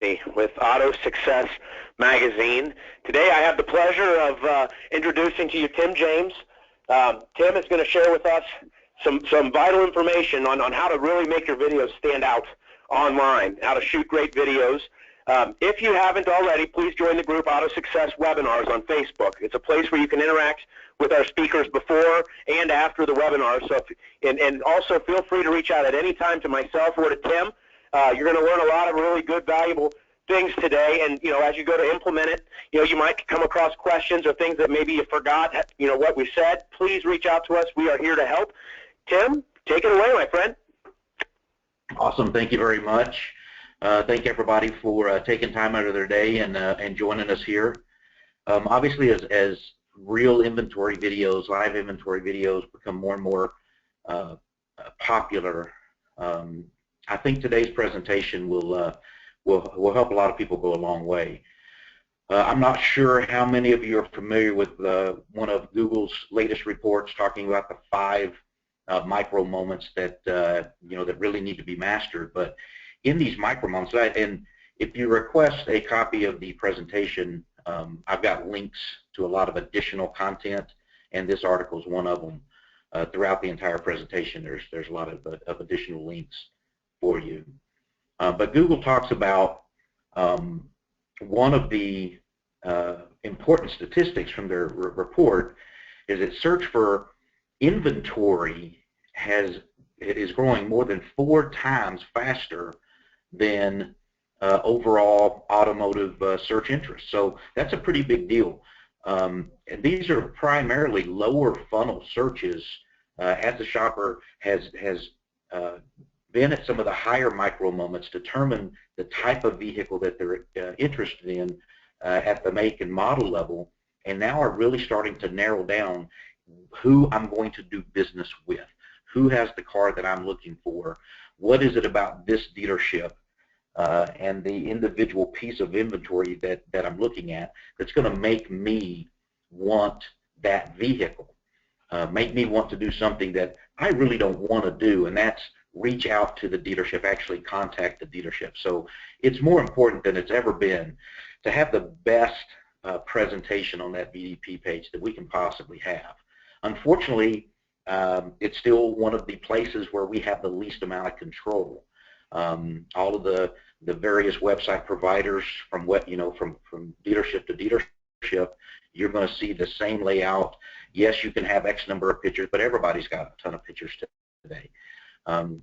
with Auto Success Magazine. Today I have the pleasure of introducing to you Tim James. Tim is going to share with us some vital information on how to really make your videos stand out online, how to shoot great videos. If you haven't already, please join the group Auto Success Webinars on Facebook. It's a place where you can interact with our speakers before and after the webinar. So and also feel free to reach out at any time to myself or to Tim. You're going to learn a lot of really good, valuable things today, and as you go to implement it, you might come across questions or things that maybe you forgot, what we said. Please reach out to us. We are here to help. Tim, take it away, my friend. Awesome. Thank you very much. Thank everybody for taking time out of their day and joining us here. Obviously, as real inventory videos, live inventory videos become more and more popular, I think today's presentation will help a lot of people go a long way. I'm not sure how many of you are familiar with one of Google's latest reports talking about the 5 micro moments that that really need to be mastered. But in these micro moments, and if you request a copy of the presentation, I've got links to a lot of additional content, and this article is one of them. Throughout the entire presentation, there's a lot of additional links for you. But Google talks about one of the important statistics from their report is that search for inventory is growing more than 4 times faster than overall automotive search interest. So that's a pretty big deal. And these are primarily lower funnel searches as the shopper has been at some of the higher micro moments, determine the type of vehicle that they're interested in at the make and model level, and now are really starting to narrow down who I'm going to do business with, who has the car that I'm looking for, what is it about this dealership and the individual piece of inventory that I'm looking at that's going to make me want that vehicle, make me want to do something that I really don't want to do, and that's reach out to the dealership, actually contact the dealership. So it's more important than it's ever been to have the best presentation on that VDP page that we can possibly have. Unfortunately, it's still one of the places where we have the least amount of control. All of the various website providers, from from dealership to dealership, you're going to see the same layout. Yes, you can have X number of pictures, but everybody's got a ton of pictures today.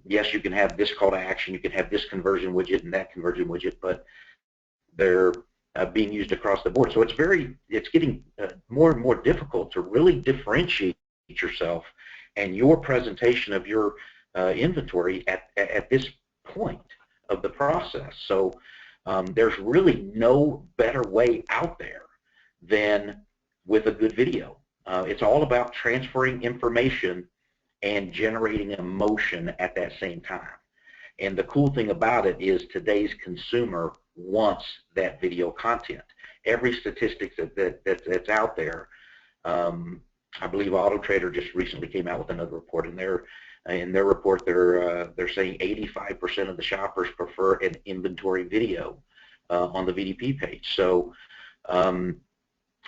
Yes, you can have this call to action, you can have this conversion widget and that conversion widget, but they're being used across the board. So it's getting more and more difficult to really differentiate yourself and your presentation of your inventory at this point of the process. So there's really no better way out there than with a good video. It's all about transferring information and generating emotion at that same time. And the cool thing about it is today's consumer wants that video content. Every statistic that's out there, I believe AutoTrader just recently came out with another report, and in their report they're saying 85% of the shoppers prefer an inventory video on the VDP page. So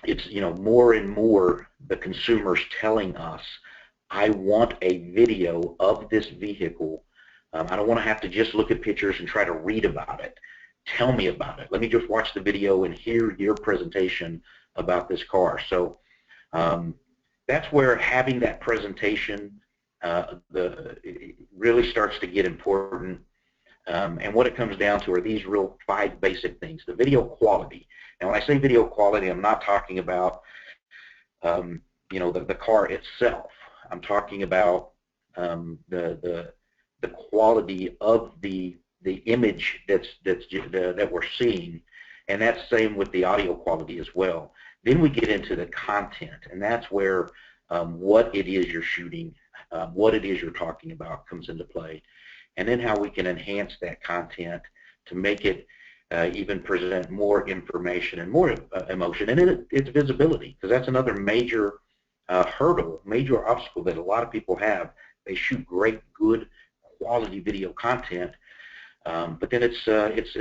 it's more and more the consumers telling us, I want a video of this vehicle. I don't want to have to just look at pictures and try to read about it. Tell me about it. Let me just watch the video and hear your presentation about this car. So that's where having that presentation it really starts to get important. And what it comes down to are these real 5 basic things. The video quality. Now, when I say video quality, I'm not talking about the car itself. I'm talking about the quality of the image that we're seeing, and that's the same with the audio quality as well. Then we get into the content, and that's where what it is you're shooting, what it is you're talking about comes into play, and then how we can enhance that content to make it even present more information and more emotion, and then it's visibility, because that's another major hurdle, major obstacle that a lot of people have. They shoot great, good quality video content, But then it's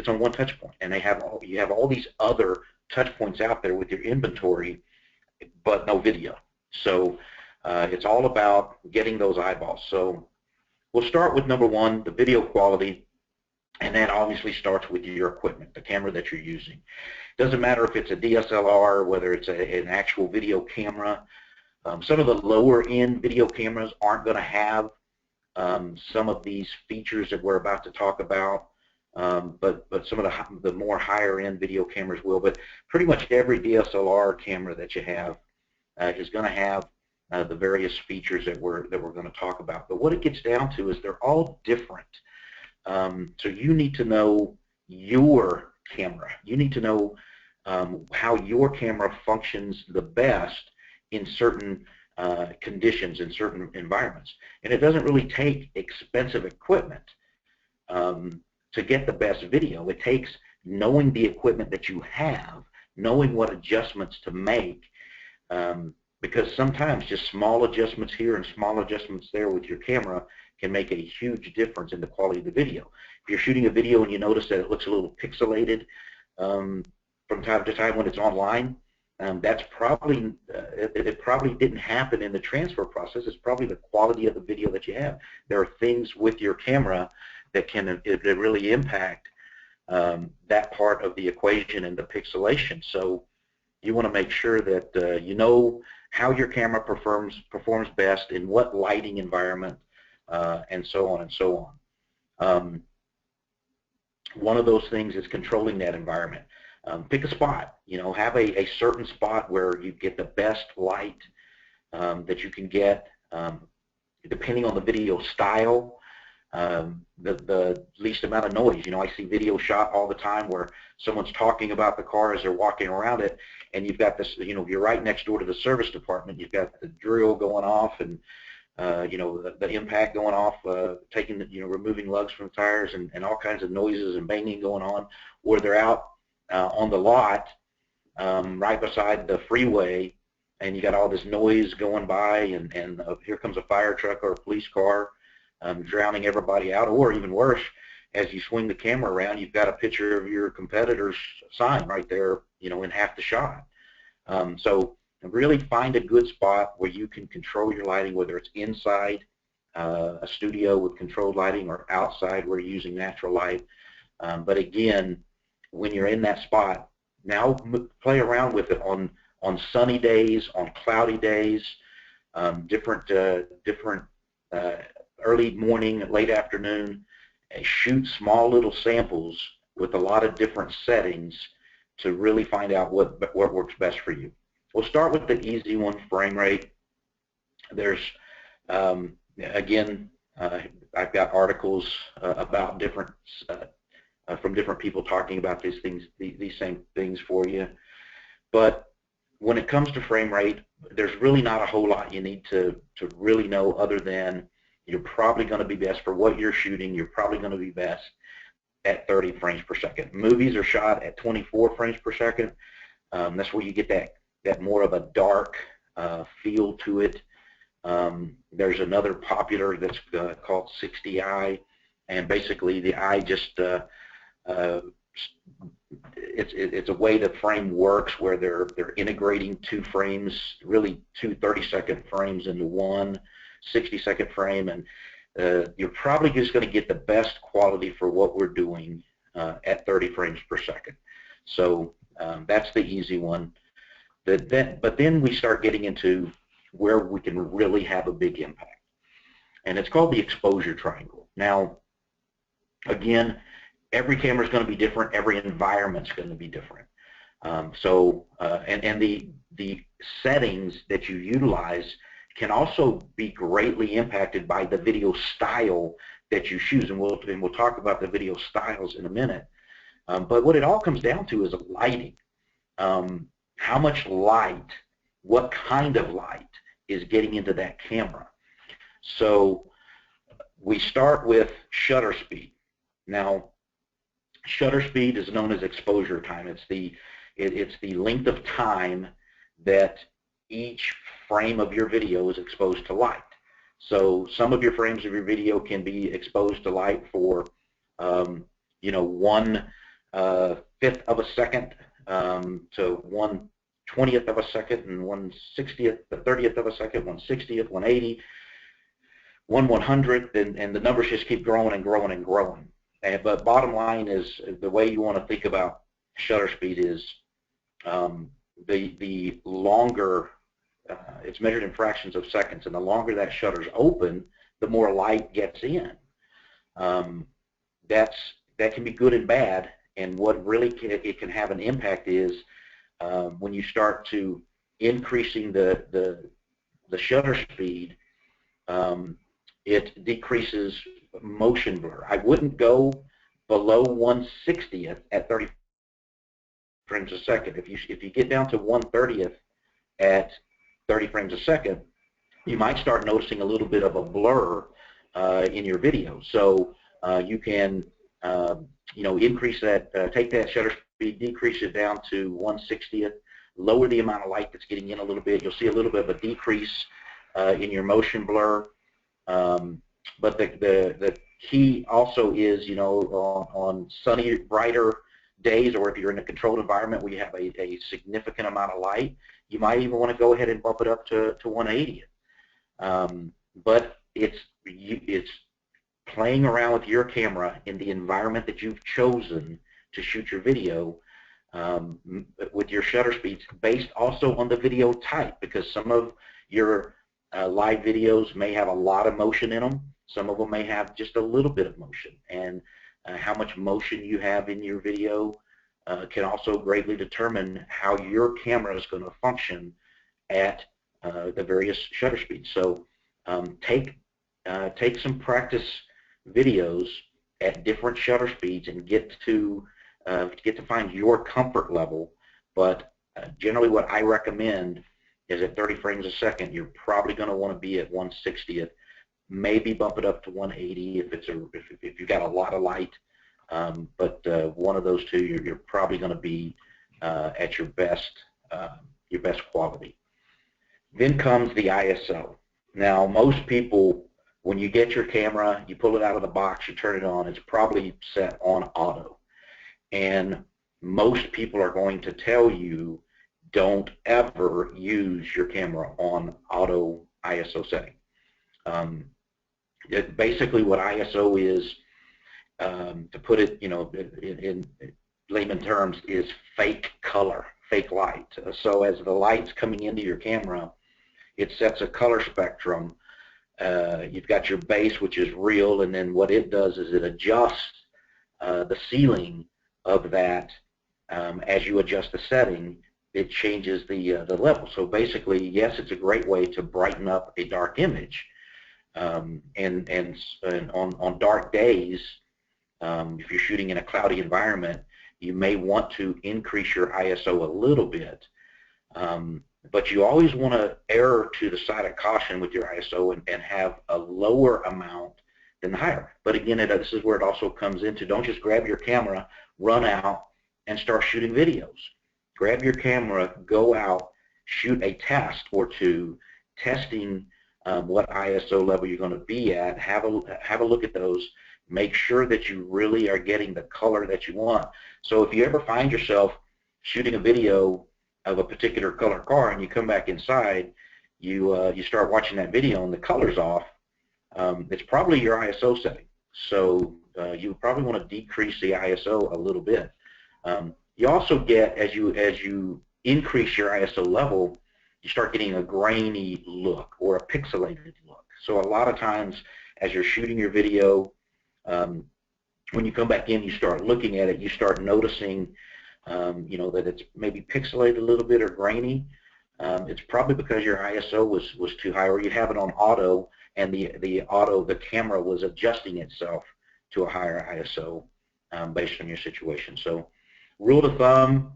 on one touch point, and you have all these other touch points out there with your inventory, but no video. So it's all about getting those eyeballs. So we'll start with number one, the video quality, and that obviously starts with your equipment, the camera that you're using. Doesn't matter if it's a DSLR, whether it's an actual video camera. Some of the lower end video cameras aren't going to have some of these features that we're about to talk about, but some of the more higher end video cameras will. But pretty much every DSLR camera that you have is going to have the various features that we're going to talk about. But what it gets down to is they're all different. So you need to know your camera. You need to know how your camera functions the best in certain conditions, in certain environments. And it doesn't really take expensive equipment to get the best video. It takes knowing the equipment that you have, knowing what adjustments to make, because sometimes just small adjustments here and small adjustments there with your camera can make a huge difference in the quality of the video. If you're shooting a video and you notice that it looks a little pixelated from time to time when it's online, that's probably it probably didn't happen in the transfer process. It's probably the quality of the video that you have. There are things with your camera that can really impact that part of the equation and the pixelation. So you want to make sure that you know how your camera performs best in what lighting environment, and so on and so on. One of those things is controlling that environment. Pick a spot, have a certain spot where you get the best light that you can get, depending on the video style, the least amount of noise. I see video shot all the time where someone's talking about the car as they're walking around it, and you've got this, you're right next door to the service department. You've got the drill going off, and the impact going off, removing lugs from the tires, and all kinds of noises and banging going on, or they're out on the lot right beside the freeway, and you got all this noise going by, and here comes a fire truck or a police car drowning everybody out. Or even worse, as you swing the camera around, you've got a picture of your competitor's sign right there, in half the shot. So really find a good spot where you can control your lighting, whether it's inside a studio with controlled lighting or outside where you're using natural light. But again, when you're in that spot, now play around with it on sunny days, on cloudy days, different early morning, late afternoon, and shoot small little samples with a lot of different settings to really find out what works best for you. We'll start with the easy one, frame rate. There's, again, I've got articles about different, from different people talking about these things, these same things for you. But when it comes to frame rate, there's really not a whole lot you need to really know, other than you're probably going to be best for what you're shooting. You're probably going to be best at 30 frames per second. Movies are shot at 24 frames per second. That's where you get that more of a dark feel to it. There's another popular that's called 60i, and basically the eye just it's a way the frame works where they're integrating two frames, really two 30-second frames into one 60-second frame, and you're probably just going to get the best quality for what we're doing at 30 frames per second. So that's the easy one. But then we start getting into where we can really have a big impact, and it's called the exposure triangle. Now, again, every camera is going to be different. Every environment's going to be different. And the settings that you utilize can also be greatly impacted by the video style that you choose, and we'll talk about the video styles in a minute. But what it all comes down to is lighting. How much light, what kind of light is getting into that camera? So we start with shutter speed. Now, shutter speed is known as exposure time. It's the length of time that each frame of your video is exposed to light. So some of your frames of your video can be exposed to light for you know, 1/5 of a second to 1/20th of a second, and 1/60th, the 30th of a second, 1/60th, 1/80, 1/100th, and the numbers just keep growing and growing and growing. But bottom line is, the way you want to think about shutter speed is the longer it's measured in fractions of seconds, and the longer that shutter's open, the more light gets in. That can be good and bad, and what really it can have an impact is when you start to increasing the shutter speed, it decreases motion blur. I wouldn't go below 1/60th at 30 frames a second. If you get down to 1/30th at 30 frames a second, you might start noticing a little bit of a blur in your video. So you can you know, increase that, take that shutter speed, decrease it down to 1/60th, lower the amount of light that's getting in a little bit. You'll see a little bit of a decrease in your motion blur. But the key also is, you know, on sunny, brighter days, or if you're in a controlled environment where you have a significant amount of light, you might even want to go ahead and bump it up to 1/80th. But it's playing around with your camera in the environment that you've chosen to shoot your video with your shutter speeds, based also on the video type, because some of your live videos may have a lot of motion in them. Some of them may have just a little bit of motion, and how much motion you have in your video can also greatly determine how your camera is going to function at the various shutter speeds. So take some practice videos at different shutter speeds and get to find your comfort level. But generally, what I recommend is at 30 frames a second, you're probably going to want to be at 1/60th. Maybe bump it up to 1/80 if you've got a lot of light. But one of those two, you're probably going to be at your best quality. Then comes the ISO. Now, most people, when you get your camera, you pull it out of the box, you turn it on, it's probably set on auto. And most people are going to tell you, don't ever use your camera on auto ISO setting. Basically, what ISO is, to put it, you know, in layman terms, is fake color, fake light. So as the light's coming into your camera, it sets a color spectrum. You've got your base, which is real, and then what it does is it adjusts the ceiling of that. As you adjust the setting, it changes the level. So basically, yes, it's a great way to brighten up a dark image. And on dark days, if you're shooting in a cloudy environment, you may want to increase your ISO a little bit. But you always want to err to the side of caution with your ISO and have a lower amount than the higher. But again, this is where it also comes into, don't just grab your camera, run out, and start shooting videos. Grab your camera, go out, shoot a test or two, testing what ISO level you're going to be at. Have a look at those. Make sure that you really are getting the color that you want. So if you ever find yourself shooting a video of a particular color car and you come back inside, you start watching that video and the color's off, it's probably your ISO setting. So you probably want to decrease the ISO a little bit. You also get, as you increase your ISO level, you start getting a grainy look or a pixelated look. So a lot of times, as you're shooting your video, when you come back in, you start looking at it, you start noticing, you know, that it's maybe pixelated a little bit or grainy. It's probably because your ISO was too high, or you have it on auto, and the camera was adjusting itself to a higher ISO based on your situation. So, rule of thumb,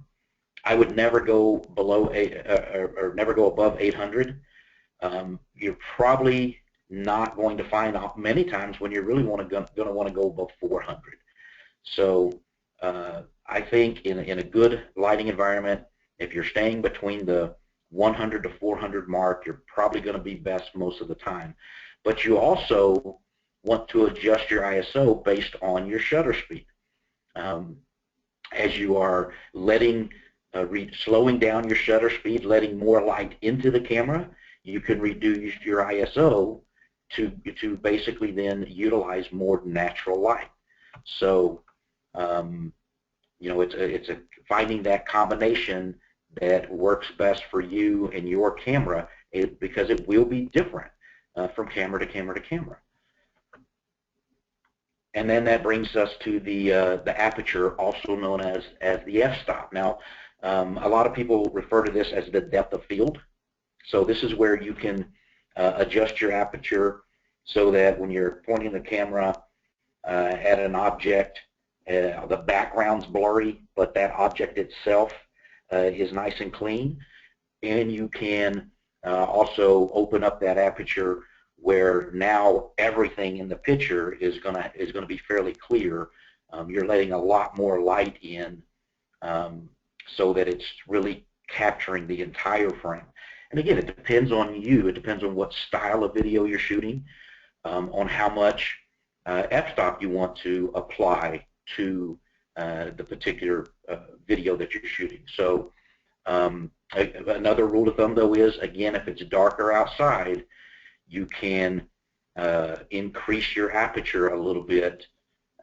I would never go below never go above 800. You're probably not going to find out many times when you're really going to want to go above 400. So I think in a good lighting environment, if you're staying between the 100 to 400 mark, you're probably going to be best most of the time. But you also want to adjust your ISO based on your shutter speed. As you are slowing down your shutter speed, letting more light into the camera, you can reduce your ISO to basically then utilize more natural light. So, you know, it's finding that combination that works best for you and your camera, because it will be different from camera to camera to camera. And then that brings us to the aperture, also known as the f-stop. Now, a lot of people refer to this as the depth of field. So this is where you can adjust your aperture so that when you're pointing the camera at an object, the background's blurry, but that object itself is nice and clean. And you can also open up that aperture where now everything in the picture is gonna be fairly clear. You're letting a lot more light in, so that it's really capturing the entire frame. And again, it depends on you. It depends on what style of video you're shooting, on how much f-stop you want to apply to the particular video that you're shooting. So another rule of thumb, though, is, again, if it's darker outside, you can increase your aperture a little bit,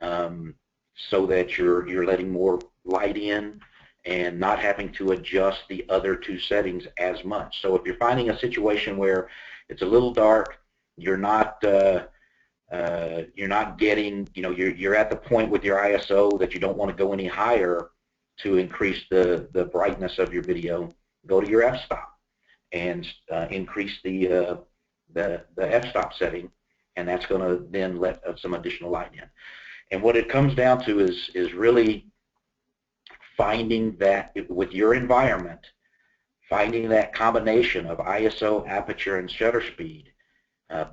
so that you're letting more light in and not having to adjust the other two settings as much. So if you're finding a situation where it's a little dark, you're not getting, you know, you're at the point with your ISO that you don't want to go any higher to increase the brightness of your video, go to your f-stop and increase the f-stop setting, and that's going to then let some additional light in. And what it comes down to is really finding that with your environment, finding that combination of ISO, aperture, and shutter speed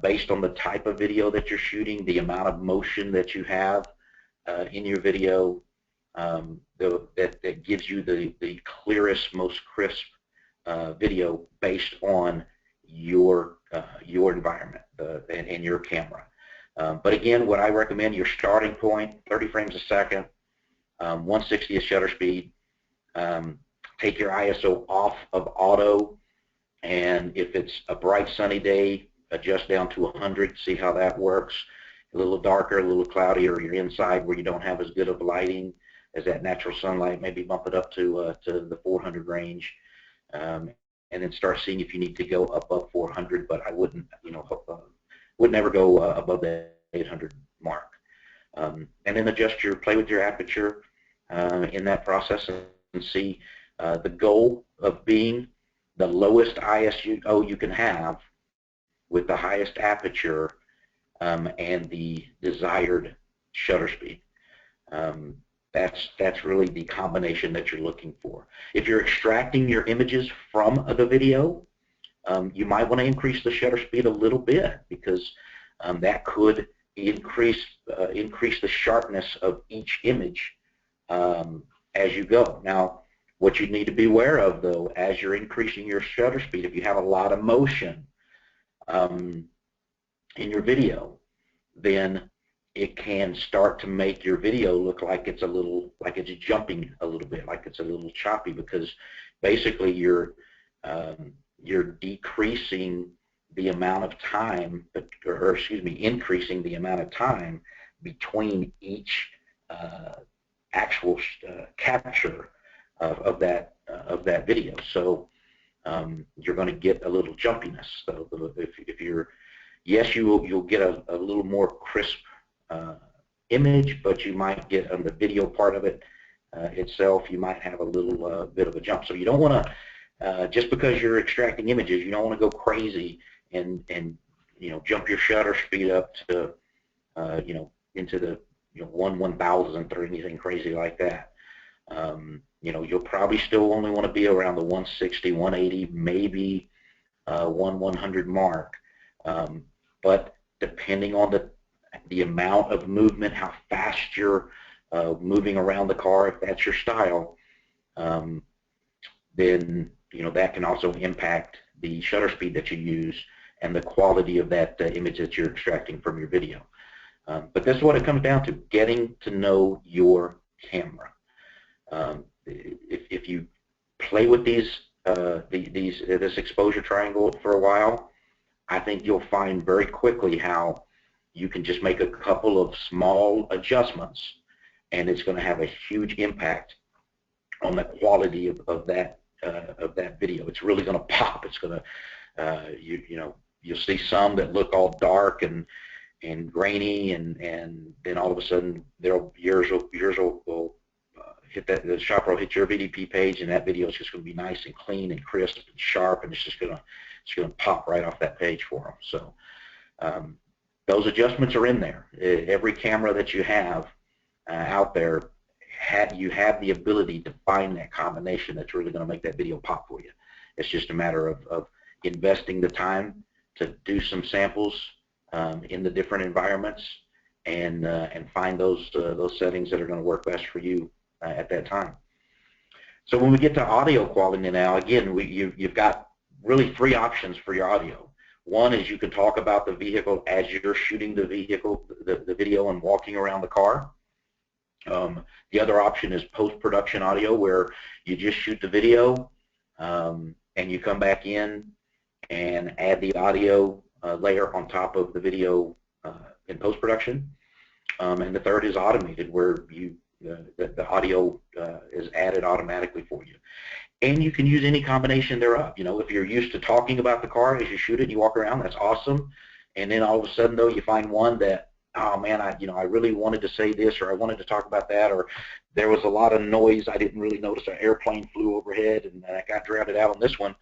based on the type of video that you're shooting, the amount of motion that you have in your video, that gives you the clearest, most crisp video based on your environment and your camera. But again, what I recommend, your starting point, 30 frames a second, 1/60th shutter speed. Take your ISO off of auto, and if it's a bright sunny day, adjust down to 100, see how that works. A little darker, a little cloudy, or you're inside where you don't have as good of lighting as that natural sunlight, maybe bump it up to the 400 range, and then start seeing if you need to go above 400. But I wouldn't, you know, would never go above the 800 mark. And then play with your aperture in that process, and see the goal of being the lowest ISO you can have with the highest aperture and the desired shutter speed. That's really the combination that you're looking for. If you're extracting your images from the video, you might want to increase the shutter speed a little bit, because that could increase the sharpness of each image as you go. Now, what you need to be aware of, though, as you're increasing your shutter speed, if you have a lot of motion in your video, then it can start to make your video look like it's jumping a little bit, like it's a little choppy, because basically you're decreasing the amount of time, or excuse me, increasing the amount of time between each actual capture of that video. So you're going to get a little jumpiness. So if you're, yes, you'll get a little more crisp image, but you might get on the video part of it itself, you might have a little bit of a jump. So you don't want to, just because you're extracting images, you don't want to go crazy and you know, jump your shutter speed up to you know, into the 1/1000th or anything crazy like that. You know, you'll probably still only want to be around the 160, 180, maybe 1/100 mark. But depending on the amount of movement, how fast you're moving around the car, if that's your style, then you know, that can also impact the shutter speed that you use and the quality of that image that you're extracting from your video. But this is what it comes down to: getting to know your camera. If you play with this exposure triangle for a while, I think you'll find very quickly how you can just make a couple of small adjustments, and it's going to have a huge impact on the quality of that video. It's really going to pop. It's going to you'll see some that look all dark and grainy, and then all of a sudden yours will hit that, the shopper will hit your VDP page, and that video is just going to be nice and clean and crisp and sharp, and it's going to pop right off that page for them. So those adjustments are in there. Every camera that you have out there, you have the ability to find that combination that's really going to make that video pop for you. It's just a matter of investing the time to do some samples in the different environments, and find those settings that are going to work best for you at that time. So when we get to audio quality now, again, you've got really three options for your audio. One is you can talk about the vehicle as you're shooting the video and walking around the car. The other option is post-production audio, where you just shoot the video and you come back in and add the audio layer on top of the video in post-production. And the third is automated, where the audio is added automatically for you. And you can use any combination thereof. You know, if you're used to talking about the car as you shoot it and you walk around, that's awesome. And then all of a sudden, though, you find one that, oh man, I really wanted to say this, or I wanted to talk about that, or there was a lot of noise. I didn't really notice an airplane flew overhead, and I got drowned out on this one.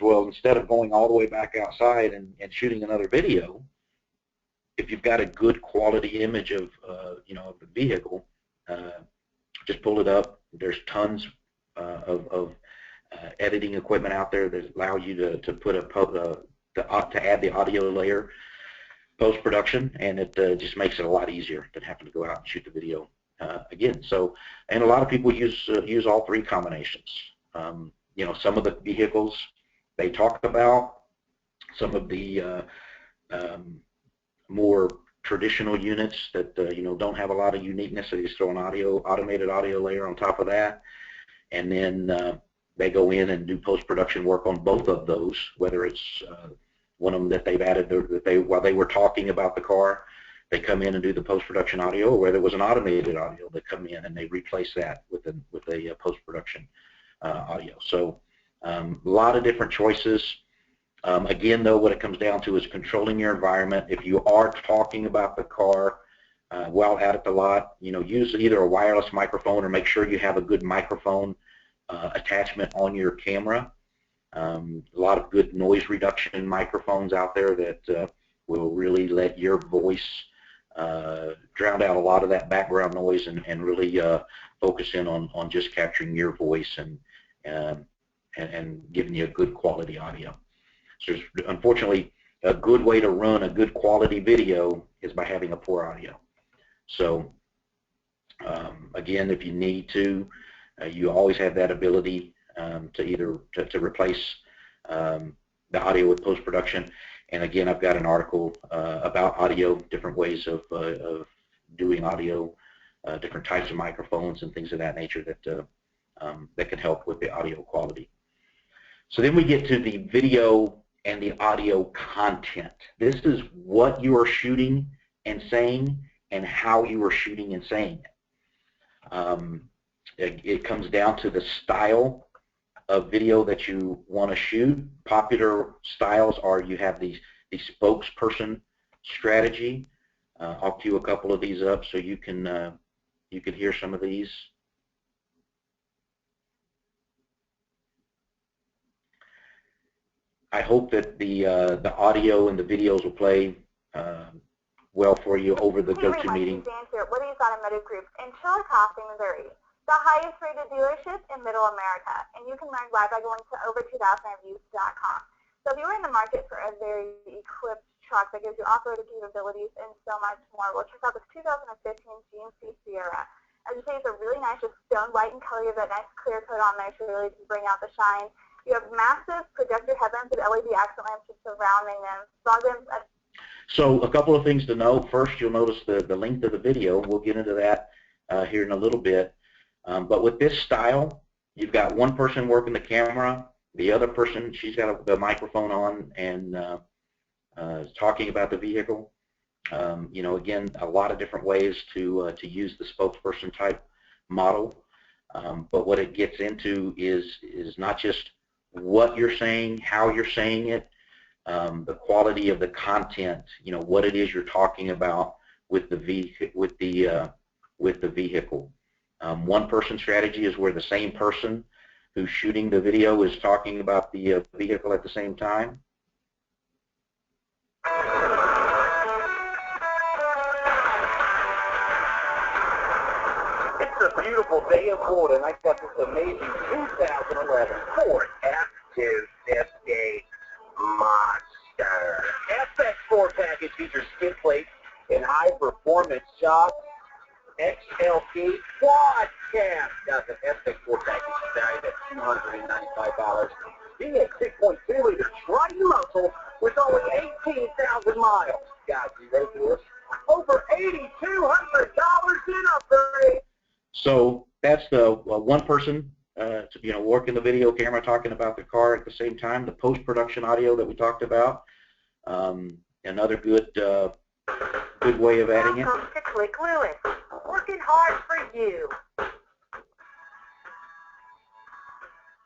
Well, instead of going all the way back outside and shooting another video, if you've got a good quality image of of the vehicle, just pull it up. There's tons of editing equipment out there that allow you to put to add the audio layer post-production, and it just makes it a lot easier than having to go out and shoot the video again. So, and a lot of people use all three combinations. Some of the vehicles they talk about, some of the more traditional units that don't have a lot of uniqueness, so you just throw an automated audio layer on top of that, and then they go in and do post-production work on both of those, whether it's one of them that they've added while they were talking about the car, they come in and do the post-production audio, or whether it was an automated audio, they come in and they replace that with a post-production audio. So a lot of different choices. Again, though, what it comes down to is controlling your environment. If you are talking about the car while out at the lot, use either a wireless microphone, or make sure you have a good microphone attachment on your camera. A lot of good noise reduction microphones out there that will really let your voice drown out a lot of that background noise, and really focus in on just capturing your voice and giving you a good quality audio. So unfortunately, a good way to run a good quality video is by having a poor audio. So again, if you need to, you always have that ability to either to replace the audio with post-production. And again, I've got an article about audio, different ways of doing audio, different types of microphones and things of that nature that can help with the audio quality. So then we get to the video and the audio content. This is what you are shooting and saying, and how you are shooting and saying it. It comes down to the style of video that you want to shoot. Popular styles are, you have the spokesperson strategy. I'll cue a couple of these up so you can hear some of these. I hope that the audio and the videos will play well for you over the GoToMeeting. What is Automotive Group in Chillicothe, Missouri, the highest rated dealership in Middle America, and you can learn why by going to over2000reviews.com. So if you were in the market for a very equipped truck that gives you off-road capabilities and so much more, well, check out this 2015 GMC Sierra. As you see, it's a really nice, just stone white in color. You have that nice clear coat on there to really bring out the shine. You have massive projector headlamps with LED accent lamps just surrounding them. So a couple of things to know. First, you'll notice the length of the video. We'll get into that here in a little bit. But with this style, you've got one person working the camera, the other person, she's got the microphone on and talking about the vehicle. You know, again, a lot of different ways to use the spokesperson type model. But what it gets into is not just what you're saying, how you're saying it, the quality of the content. You know, what it is you're talking about with the vehicle. One-person strategy is where the same person who's shooting the video is talking about the vehicle at the same time. It's a beautiful day in Florida, and I got this amazing 2011 Ford F-250 Monster. FX4 package features skid plates and high-performance shocks. XLT quad cam. Now, the FX4 package is valued at $295. Being a 6.2-liter tri-muscle with only 18,000 miles. Guys, you ready for this? Over $8,200 in upgrade. So that's the one person, you know, working the video camera, talking about the car at the same time. The post-production audio that we talked about. Another good way of adding it. Welcome to Click Lewis. Working hard for you.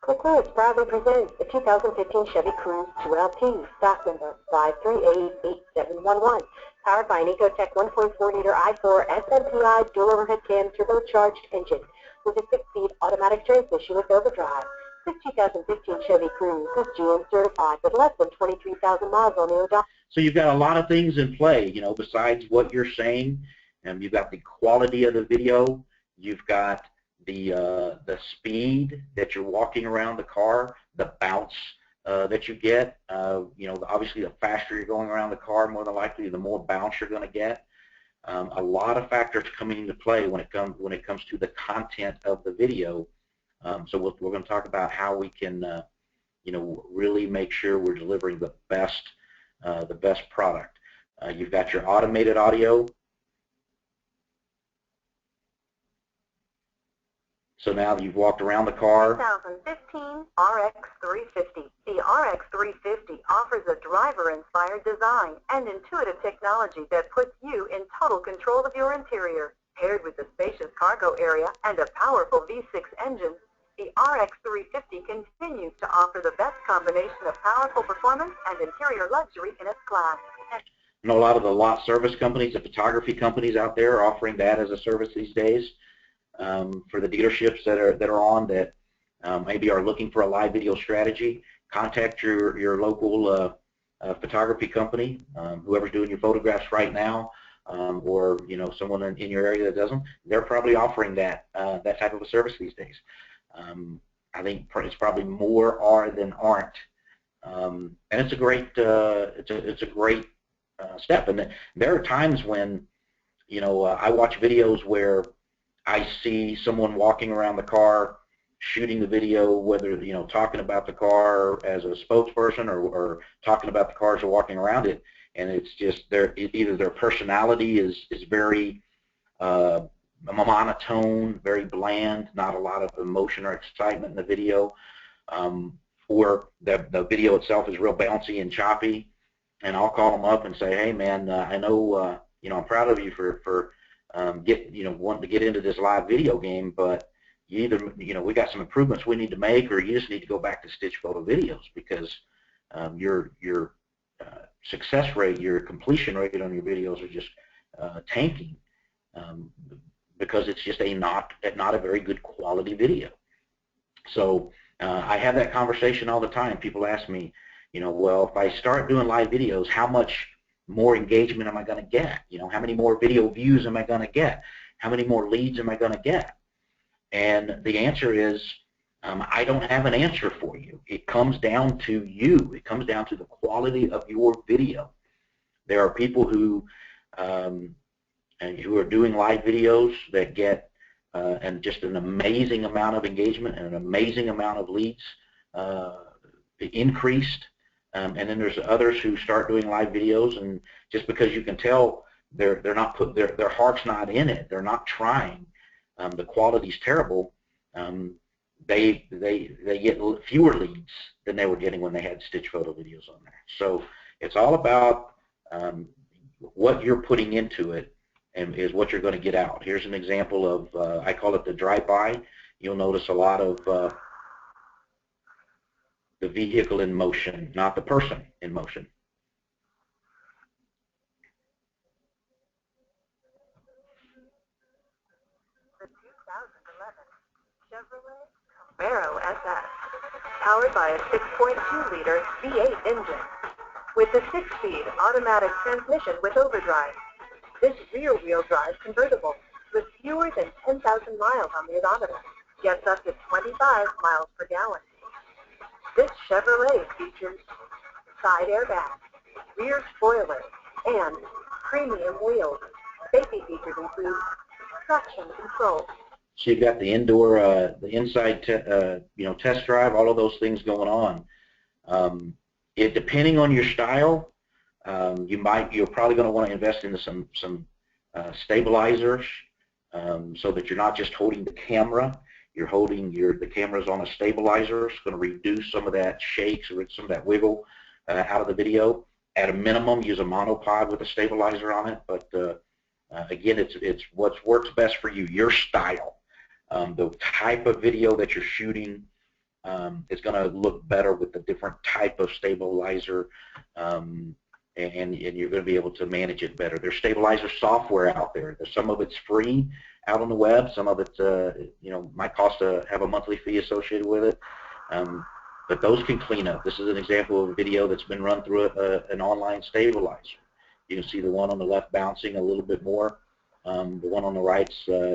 Click Lewis proudly presents the 2015 Chevy Cruze 2LT, stock number 5388711, powered by an Ecotec 1.4-liter i4 SMPI dual overhead cam turbocharged engine with a 6-speed automatic transmission with overdrive. This 2015 Chevy Cruze is GM certified with less than 23,000 miles on the odometer. So you've got a lot of things in play, you know, besides what you're saying. You've got the quality of the video. You've got the speed that you're walking around the car, the bounce that you get. You know, obviously, the faster you're going around the car, more than likely, the more bounce you're going to get. A lot of factors coming into play when it comes to the content of the video. So we're going to talk about how we can, you know, really make sure we're delivering the best product. You've got your automated audio. So now that you've walked around the car. 2015 RX350. The RX350 offers a driver-inspired design and intuitive technology that puts you in total control of your interior. Paired with a spacious cargo area and a powerful V6 engine, the RX350 continues to offer the best combination of powerful performance and interior luxury in its class. You know, a lot of the lot service companies, the photography companies out there are offering that as a service these days. For the dealerships that are on that maybe are looking for a live video strategy, contact your local photography company, whoever's doing your photographs right now, or you know, someone in your area that does them. They're probably offering that type of a service these days. I think it's probably more are than aren't, and it's a great step. And there are times when, you know, I watch videos where I see someone walking around the car, shooting the video, whether, you know, talking about the car as a spokesperson or talking about the cars or walking around it, and it's just either their personality is very monotone, very bland, not a lot of emotion or excitement in the video, or the video itself is real bouncy and choppy, and I'll call them up and say, hey man, I know, you know, I'm proud of you for wanting to get into this live video game, but you either, you know, we got some improvements we need to make, or you just need to go back to stitch photo videos because your success rate, your completion rate on your videos are just tanking because it's just not a very good quality video. So I have that conversation all the time. People ask me, you know, well, if I start doing live videos, how much more engagement am I going to get? You know, how many more video views am I going to get? How many more leads am I going to get? And the answer is, I don't have an answer for you. It comes down to you. It comes down to the quality of your video. There are people who are doing live videos that get and just an amazing amount of engagement and an amazing amount of leads increased and then there's others who start doing live videos, and just because you can tell they're not put their heart's not in it, they're not trying, the quality's terrible, they get fewer leads than they were getting when they had stitch photo videos on there. So it's all about what you're putting into it and is what you're going to get out. Here's an example of, I call it the drive-by. You'll notice a lot of the vehicle in motion, not the person in motion. The 2011 Chevrolet Camaro SS, powered by a 6.2-liter V8 engine, with a 6-speed automatic transmission with overdrive. This rear-wheel drive convertible, with fewer than 10,000 miles on the odometer, gets up to 25 miles per gallon. This Chevrolet features side airbags, rear spoiler, and premium wheels. Safety features include traction control. So you've got the indoor, the inside, test drive, all of those things going on. Depending on your style, you're probably going to want to invest into some stabilizers, so that you're not just holding the camera. You're holding the camera's on a stabilizer. It's going to reduce some of that shakes or some of that wiggle out of the video. At a minimum, use a monopod with a stabilizer on it. But again, it's what works best for you, your style. The type of video that you're shooting is going to look better with the different type of stabilizer, and you're going to be able to manage it better. There's stabilizer software out there. Some of it's free out on the web. Some of it, might cost have a monthly fee associated with it. But those can clean up. This is an example of a video that's been run through an online stabilizer. You can see the one on the left bouncing a little bit more. The one on the right,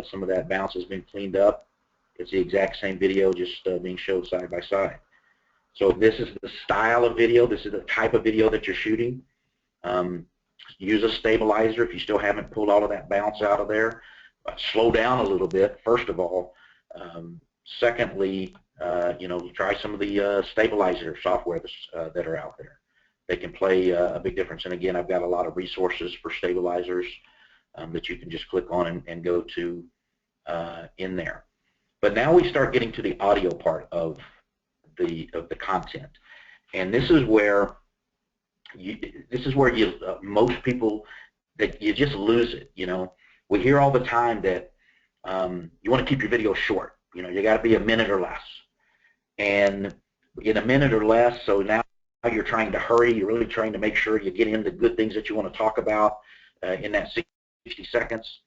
some of that bounce has been cleaned up. It's the exact same video, just being showed side by side. So if this is the style of video, this is the type of video that you're shooting, use a stabilizer if you still haven't pulled all of that bounce out of there. Slow down a little bit, first of all. Secondly, try some of the stabilizer software that are out there. They can play a big difference. And again, I've got a lot of resources for stabilizers that you can just click on and go to in there. But now we start getting to the audio part of the content, and this is where most people, that you just lose it. We hear all the time that you want to keep your video short. You got to be a minute or less, and in a minute or less. So now you're trying to hurry. You're really trying to make sure you get in the good things that you want to talk about in that 60 seconds,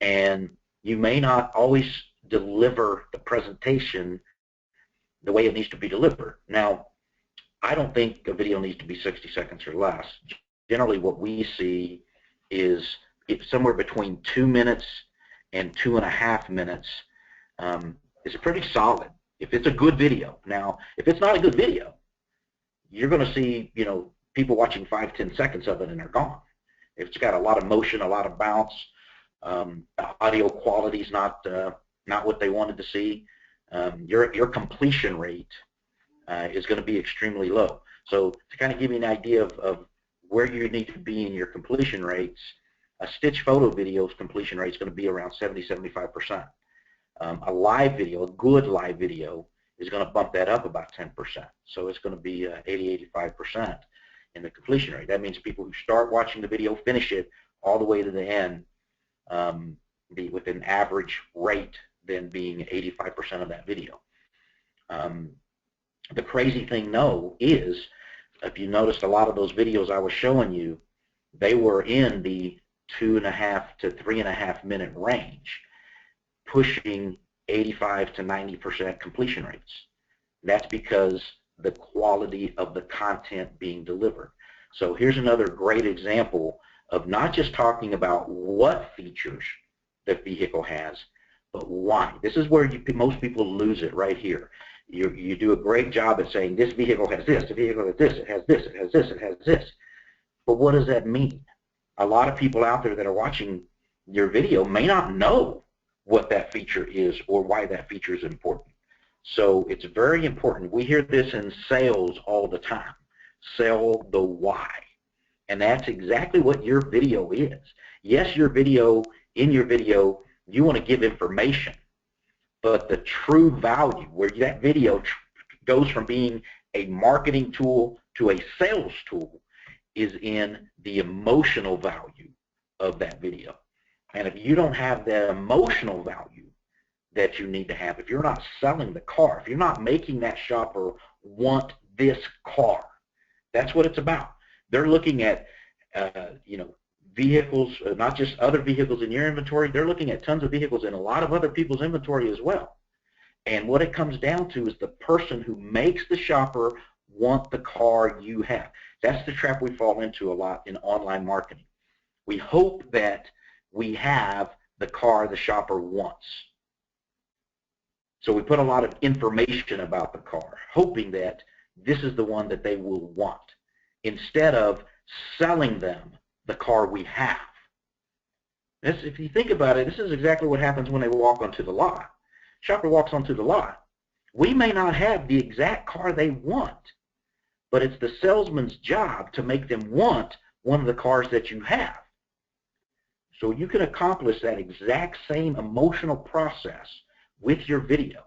and you may not always deliver the presentation the way it needs to be delivered. Now, I don't think a video needs to be 60 seconds or less. Generally, what we see is somewhere between 2 minutes and 2.5 minutes is pretty solid if it's a good video. Now, if it's not a good video, you're going to see people watching 5-10 seconds of it and they're gone. If it's got a lot of motion, a lot of bounce, the audio quality is not what they wanted to see, your completion rate is going to be extremely low. So to kind of give you an idea of where you need to be in your completion rates, a stitch photo video's completion rate is going to be around 70-75%. A live video, a good live video, is going to bump that up about 10%. So it's going to be 80-85% in the completion rate. That means people who start watching the video finish it all the way to the end, be with an average rate than being 85% of that video. The crazy thing, though, is if you noticed a lot of those videos I was showing you, they were in the 2.5 to 3.5 minute range, pushing 85-90% completion rates. That's because the quality of the content being delivered. So here's another great example of not just talking about what features the vehicle has, but why. This is where most people lose it right here. You do a great job at saying this vehicle has this, the vehicle has this, it has this, it has this, it has this. But what does that mean? A lot of people out there that are watching your video may not know what that feature is or why that feature is important. So it's very important. We hear this in sales all the time. sell the why. And that's exactly what your video is. Yes, your video, in your video, you want to give information, but the true value, where that video goes from being a marketing tool to a sales tool, is in the emotional value of that video. And if you don't have the emotional value that you need to have, if you're not selling the car, if you're not making that shopper want this car, that's what it's about. They're looking at, vehicles, not just other vehicles in your inventory. They're looking at tons of vehicles in a lot of other people's inventory as well. And what it comes down to is the person who makes the shopper want the car you have. That's the trap we fall into a lot in online marketing. We hope that we have the car the shopper wants. So we put a lot of information about the car, hoping that this is the one that they will want, instead of selling them the car we have. If you think about it, this is exactly what happens when they walk onto the lot. Shopper walks onto the lot. We may not have the exact car they want, but it's the salesman's job to make them want one of the cars that you have. So you can accomplish that exact same emotional process with your video.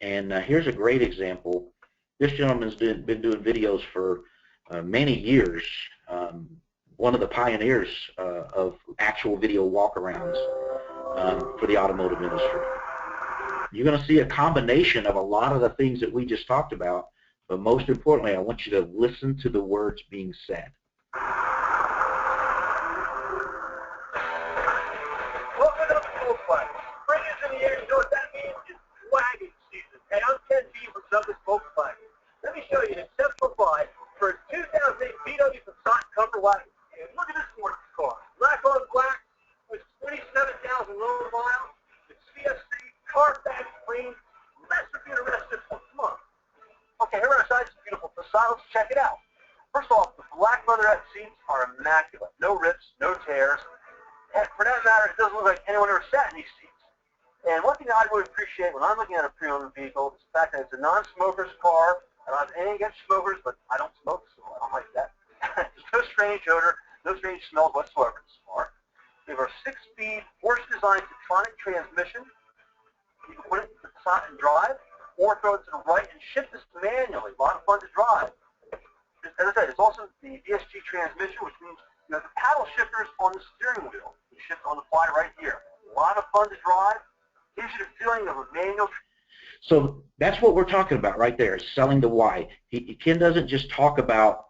And here's a great example. This gentleman's been doing videos for many years. One of the pioneers of actual video walkarounds for the automotive industry. You're going to see a combination of a lot of the things that we just talked about, but most importantly, I want you to listen to the words being said. Welcome to the Volkswagen. Spring is in the air. You know what that means? It's wagon season. Hey, I'm Ken B from Douglas Volkswagen. Let me show you an exceptional buy for a 2008 VW Passat cover wagon. And look at this sports car. Black on black with 27,000 road miles. It's CSC, Carfax, clean. Let's review the rest of this one. Come on. Okay, here on our side is a beautiful Passat. Let's check it out. First off, the black leatherette seats are immaculate. No rips, no tears. And for that matter, it doesn't look like anyone ever sat in these seats. And one thing that I would appreciate when I'm looking at a pre-owned vehicle is the fact that it's a non-smoker's car. I don't have anything against smokers, but I don't smoke, so I don't like that. There's no strange odor, no strange smells whatsoever in this car. We have our 6-speed, Porsche-designed Tiptronic transmission. You can put it in the Passat and drive, or throw it to the right and shift this manually. A lot of fun to drive. As I said, it's also the DSG transmission, which means you have the paddle shifters on the steering wheel. You shift on the fly right here. A lot of fun to drive. Gives you the feeling of a manual. So that's what we're talking about right there, is selling the why. Ken doesn't just talk about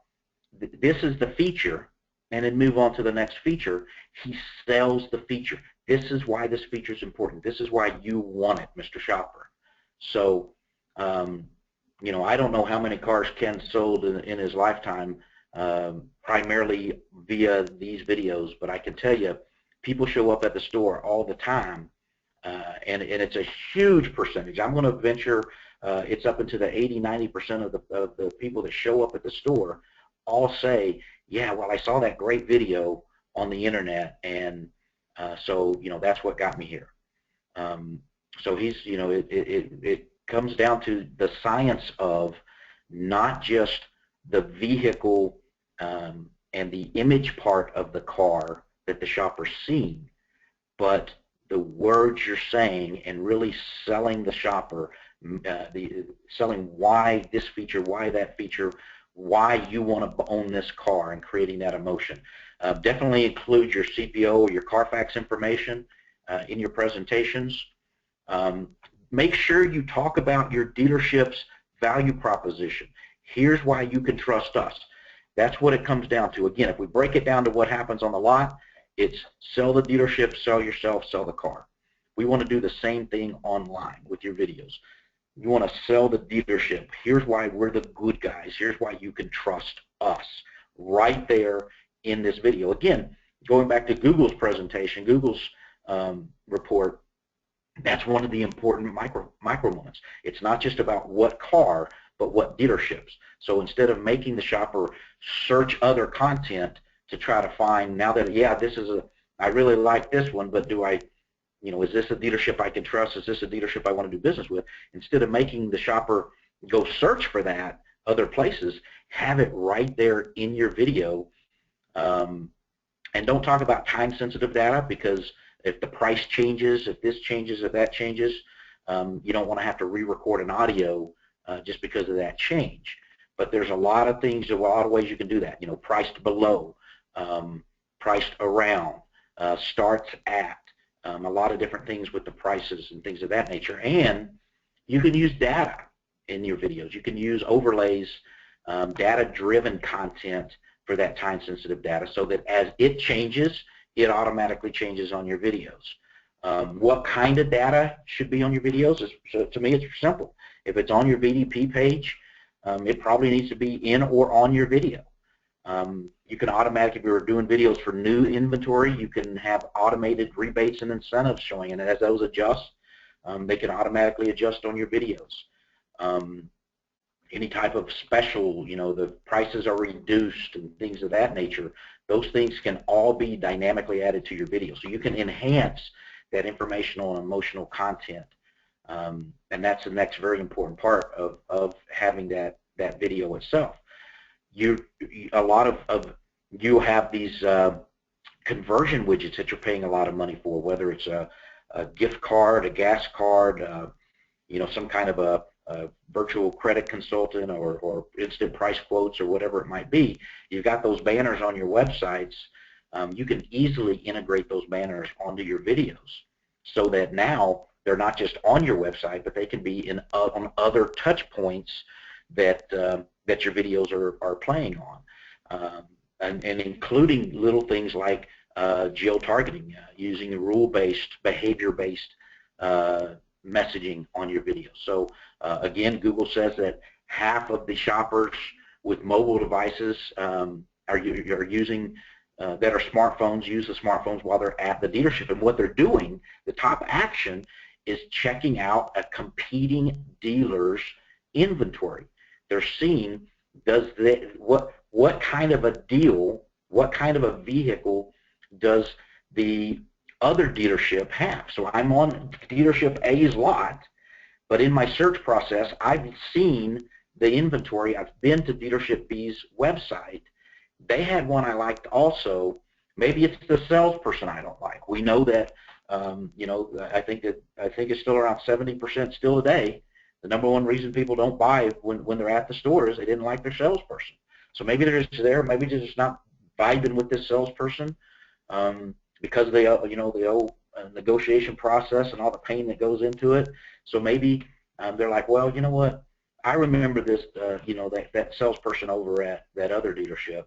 this is the feature and then move on to the next feature. He sells the feature. This is why this feature is important. This is why you want it, Mr. Shopper. So, I don't know how many cars Ken sold in his lifetime, primarily via these videos, but I can tell you, people show up at the store all the time, and it's a huge percentage. I'm going to venture it's up into the 80–90% of the people that show up at the store all say, yeah, well, I saw that great video on the internet, and so that's what got me here. So he's it comes down to the science of not just the vehicle and the image part of the car that the shopper's seeing, but the words you're saying and really selling the shopper, selling why this feature, why that feature, why you want to own this car, and creating that emotion. Definitely include your CPO or your Carfax information in your presentations. Make sure you talk about your dealership's value proposition. Here's why you can trust us. That's what it comes down to. Again, if we break it down to what happens on the lot, it's sell the dealership, sell yourself, sell the car. We want to do the same thing online with your videos. You want to sell the dealership. Here's why we're the good guys. Here's why you can trust us, right there in this video. Again, going back to Google's presentation, Google's report, that's one of the important micro moments. It's not just about what car, but what dealerships. So instead of making the shopper search other content to try to find, now that, yeah, this is I really like this one, but do I, is this a dealership I can trust? Is this a dealership I want to do business with? Instead of making the shopper go search for that, other places, have it right there in your video. And don't talk about time-sensitive data, because if the price changes, if this changes, if that changes, you don't want to have to re-record an audio just because of that change. But there's a lot of things, a lot of ways you can do that. You know, priced below, priced around, starts at, a lot of different things with the prices and things of that nature. And you can use data in your videos. You can use overlays, data-driven content for that time-sensitive data, so that as it changes, it automatically changes on your videos. What kind of data should be on your videos? So to me, it's simple. If it's on your VDP page, it probably needs to be in or on your video. You can automatically, if you're doing videos for new inventory, you can have automated rebates and incentives showing, and as those adjust, they can automatically adjust on your videos. Any type of special, you know, the prices are reduced and things of that nature, those things can all be dynamically added to your video. So you can enhance that informational and emotional content. And that's the next very important part of having that video itself. You have these conversion widgets that you're paying a lot of money for, whether it's a gift card, a gas card, you know, some kind of a virtual credit consultant, or instant price quotes, or whatever it might be. You've got those banners on your websites. You can easily integrate those banners onto your videos, so that now they're not just on your website, but they can be on other touch points that that your videos are playing on, and including little things like geo-targeting, using the rule-based, behavior-based messaging on your video. So again, Google says that half of the shoppers with mobile devices are using that are smartphones, use the smartphones while they're at the dealership. And what they're doing, the top action, is checking out a competing dealer's inventory. They're seeing, what kind of a deal, what kind of a vehicle does the other dealership have. So I'm on dealership A's lot, but in my search process, I've seen the inventory. I've been to dealership B's website. They had one I liked also. Maybe it's the salesperson I don't like. We know that, you know, I think it's still around 70% still today. The number one reason people don't buy when they're at the store is they didn't like their salesperson. So maybe they're just there, maybe they're just not vibing with this salesperson because they, you know, the old negotiation process and all the pain that goes into it. So maybe they're like, well, you know what? I remember this, you know, that salesperson over at that other dealership.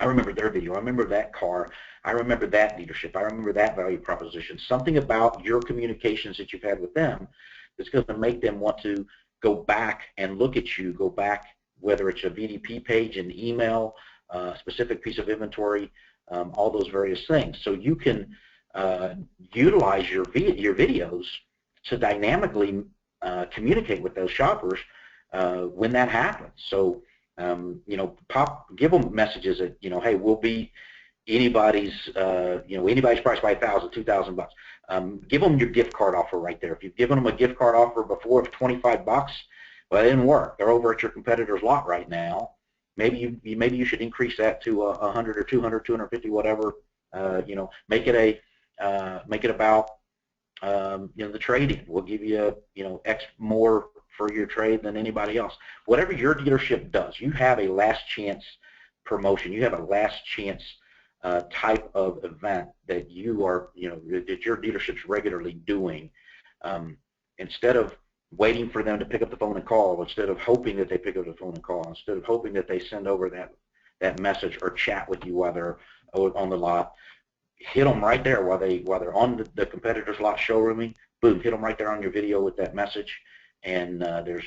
I remember their video. I remember that car. I remember that dealership. I remember that value proposition. Something about your communications that you've had with them that's going to make them want to go back and look at you, go back, whether it's a VDP page, an email, a specific piece of inventory, all those various things. So you can utilize your videos to dynamically communicate with those shoppers when that happens. So you know, give them messages that, you know, hey, we'll be anybody's, you know, anybody's price by $1,000, $2,000. Give them your gift card offer right there. If you've given them a gift card offer before of $25, well, it didn't work. They're over at your competitor's lot right now. Maybe you should increase that to 100 or 200, 250, whatever. You know, make it about you know, the trade-in. We'll give you, you know, X more for your trade than anybody else. Whatever your dealership does, you have a last chance promotion. You have a last chance type of event that you are, you know, that your dealership's regularly doing. Instead of waiting for them to pick up the phone and call, instead of hoping that they pick up the phone and call, instead of hoping that they send over that message or chat with you while they're on the lot, hit them right there while they're on the competitor's lot showrooming. Boom, hit them right there on your video with that message. And there's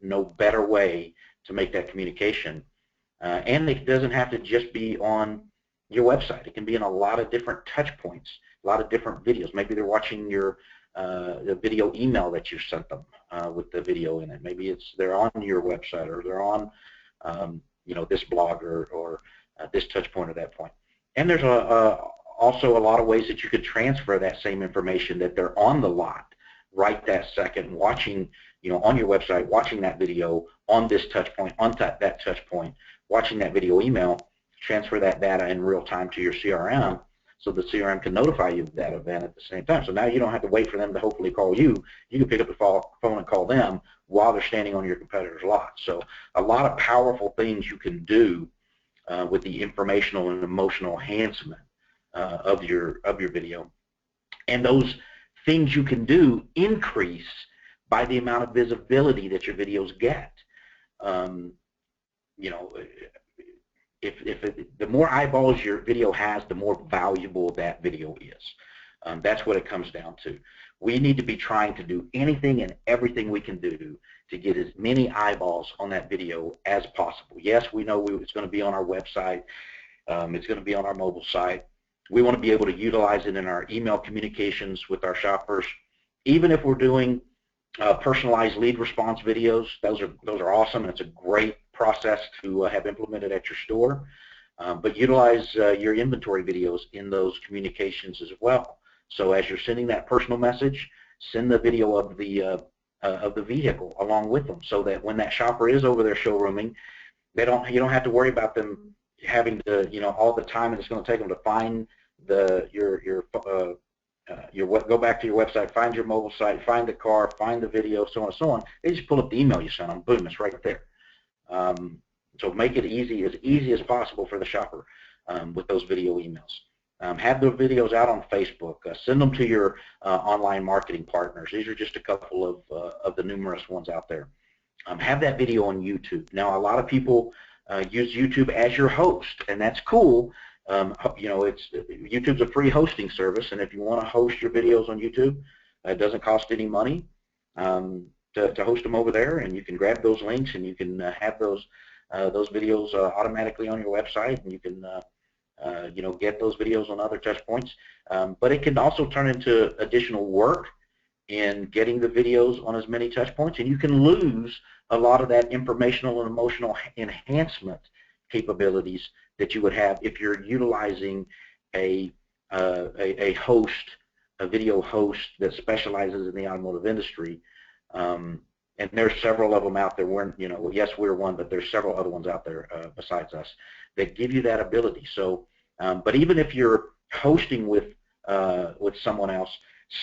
no better way to make that communication. And it doesn't have to just be on your website. It can be in a lot of different touch points, a lot of different videos. Maybe they're watching your the video email that you sent them with the video in it. Maybe they're on your website, or they're on you know, this blog or this touch point or that point. And there's also a lot of ways that you could transfer that same information that they're on the lot right that second, watching on your website, watching that video on this touch point, on that touch point, watching that video email, transfer that data in real time to your CRM so the CRM can notify you of that event at the same time. So now you don't have to wait for them to hopefully call you. You can pick up the phone and call them while they're standing on your competitor's lot. So a lot of powerful things you can do with the informational and emotional enhancement of your video. And those things you can do increase by the amount of visibility that your videos get. The more eyeballs your video has, the more valuable that video is. That's what it comes down to. We need to be trying to do anything and everything we can do to get as many eyeballs on that video as possible. Yes, we know it's going to be on our website. It's going to be on our mobile site. We want to be able to utilize it in our email communications with our shoppers. Even if we're doing personalized lead response videos, those are awesome, and it's a great process to have implemented at your store. But utilize your inventory videos in those communications as well. So as you're sending that personal message, send the video of the vehicle along with them, so that when that shopper is over there showrooming, you don't have to worry about them having to all the time that it's going to take them to find go back to your website, find your mobile site, find the car, find the video, so on and so on. They just pull up the email you sent them, boom, it's right there. So make it easy as possible for the shopper with those video emails. Have the videos out on Facebook. Send them to your online marketing partners. These are just a couple of the numerous ones out there. Have that video on YouTube. Now, a lot of people use YouTube as your host, and that's cool. YouTube's a free hosting service, and if you want to host your videos on YouTube, it doesn't cost any money to host them over there, and you can grab those links and you can have those videos automatically on your website, and you can get those videos on other touch points. But it can also turn into additional work in getting the videos on as many touch points, and you can lose a lot of that informational and emotional enhancement capabilities that you would have if you're utilizing a video host that specializes in the automotive industry. And there's several of them out there. Yes, we're one, but there's several other ones out there besides us that give you that ability. So, but even if you're hosting with someone else,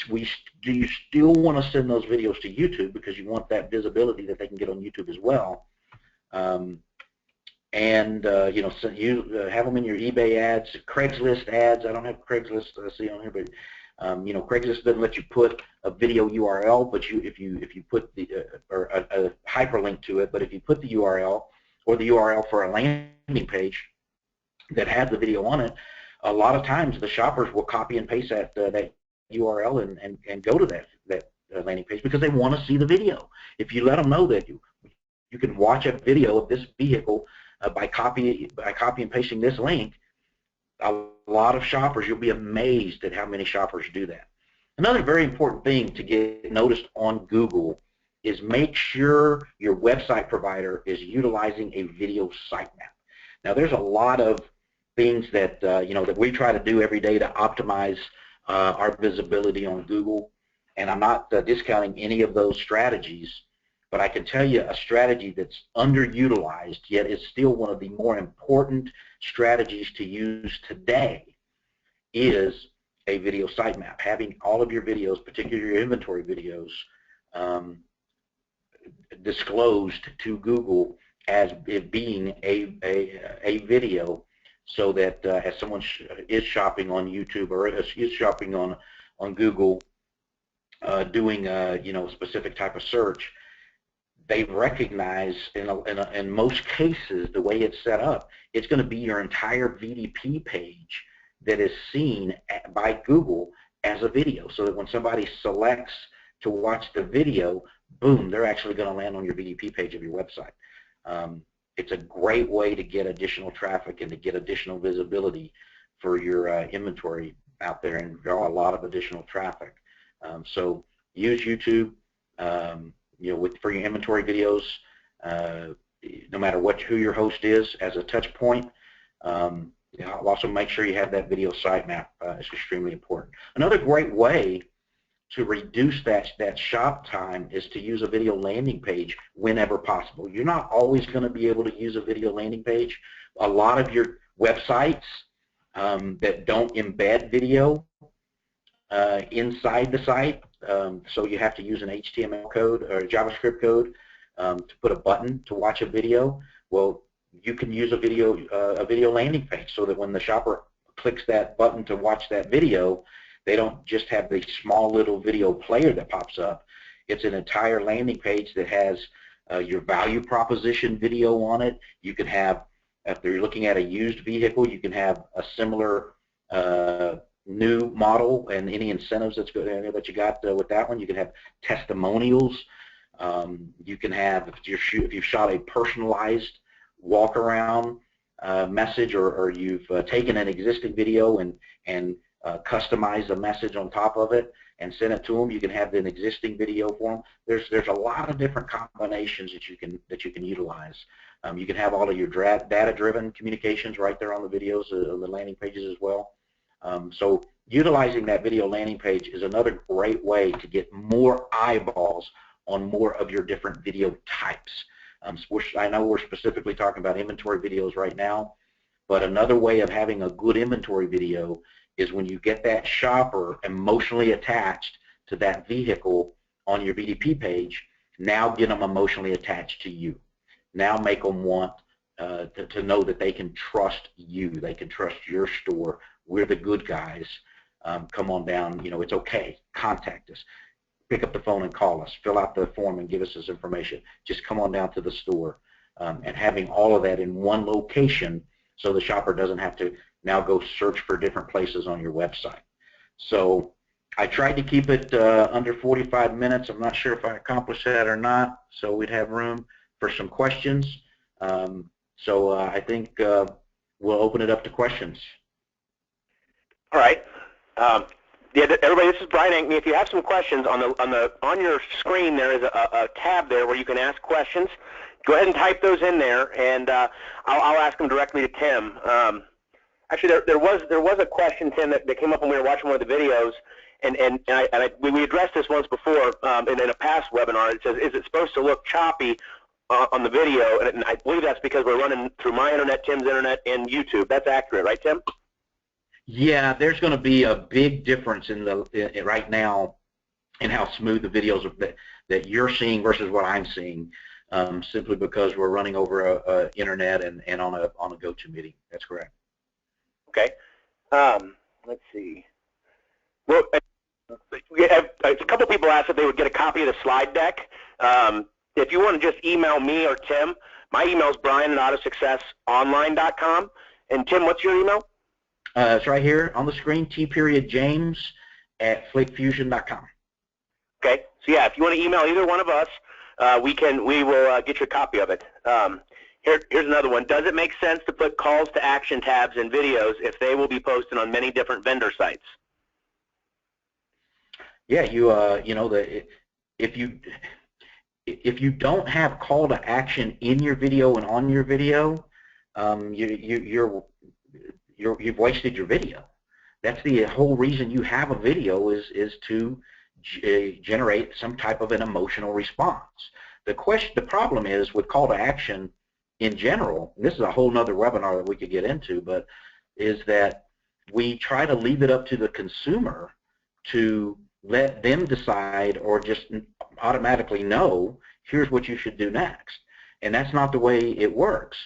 do you still want to send those videos to YouTube because you want that visibility that they can get on YouTube as well? So you have them in your eBay ads, Craigslist ads. I don't have Craigslist see on here, but Craigslist doesn't let you put a video URL, but if you put or a hyperlink to it, but if you put the URL or the URL for a landing page that has the video on it, a lot of times the shoppers will copy and paste that URL and go to that landing page because they want to see the video. If you let them know that you can watch a video of this vehicle by copy and pasting this link, a lot of shoppers, you'll be amazed at how many shoppers do that. Another very important thing to get noticed on Google is make sure your website provider is utilizing a video sitemap. Now, there's a lot of things that that we try to do every day to optimize our visibility on Google, and I'm not discounting any of those strategies, but I can tell you a strategy that's underutilized yet is still one of the more important strategies to use today is a video sitemap. Having all of your videos, particularly your inventory videos, disclosed to Google as it being a video, so that as someone is shopping on YouTube or is shopping on Google, doing a specific type of search, they recognize in most cases the way it's set up, it's going to be your entire VDP page that is seen by Google as a video, so that when somebody selects to watch the video, boom, they're actually going to land on your VDP page of your website. It's a great way to get additional traffic and to get additional visibility for your inventory out there and draw a lot of additional traffic. So use YouTube, for your inventory videos, no matter who your host is, as a touch point. Also make sure you have that video sitemap. It's extremely important. Another great way to reduce that shop time is to use a video landing page whenever possible. You're not always going to be able to use a video landing page. A lot of your websites that don't embed video inside the site, so you have to use an HTML code or a JavaScript code to put a button to watch a video. Well, you can use a video landing page so that when the shopper clicks that button to watch that video, they don't just have the small little video player that pops up. It's an entire landing page that has your value proposition video on it. You can have, if you're looking at a used vehicle, you can have a similar new model and any incentives that you got with that one. You can have testimonials. You can have, if you've shot a personalized walk around message, or you've taken an existing video and customize a message on top of it and send it to them, you can have an existing video for them. There's a lot of different combinations that you can utilize. You can have all of your data-driven communications right there on the videos, on the landing pages as well. So utilizing that video landing page is another great way to get more eyeballs on more of your different video types. I know we're specifically talking about inventory videos right now, but another way of having a good inventory video is when you get that shopper emotionally attached to that vehicle on your VDP page, now get them emotionally attached to you. Now make them want to know that they can trust you. They can trust your store. We're the good guys. Come on down. You know, it's okay. Contact us. Pick up the phone and call us. Fill out the form and give us this information. Just come on down to the store. And having all of that in one location so the shopper doesn't have to now go search for different places on your website. So I tried to keep it under 45 minutes. I'm not sure if I accomplished that or not, so we'd have room for some questions. So I think we'll open it up to questions. All right. Yeah, everybody, this is Brian Ankney. If you have some questions, on your screen there is a tab there where you can ask questions. Go ahead and type those in there, and I'll ask them directly to Tim. Actually, there was a question, Tim, that came up when we were watching one of the videos, and we addressed this once before in a past webinar. It says, is it supposed to look choppy on the video? And I believe that's because we're running through my internet, Tim's internet, and YouTube. That's accurate, right, Tim? Yeah, there's going to be a big difference in right now in how smooth the videos that you're seeing versus what I'm seeing, simply because we're running over internet and on a GoToMeeting. That's correct. Okay. Let's see. Well, we have a couple people asked if they would get a copy of the slide deck. If you want to just email me or Tim, my email is brian@autosuccessonline.com. And Tim, what's your email? It's right here on the screen, t.james@flakefusion.com. Okay. So yeah, if you want to email either one of us, we will get you a copy of it. Here's another one. Does it make sense to put calls to action tabs in videos if they will be posted on many different vendor sites? Yeah, you know, if you don't have call to action in your video and on your video, you've wasted your video. That's the whole reason you have a video is to generate some type of an emotional response. The problem is with call to action in general, and this is a whole nother webinar that we could get into, but is that we try to leave it up to the consumer to let them decide or just automatically know, here's what you should do next. And that's not the way it works.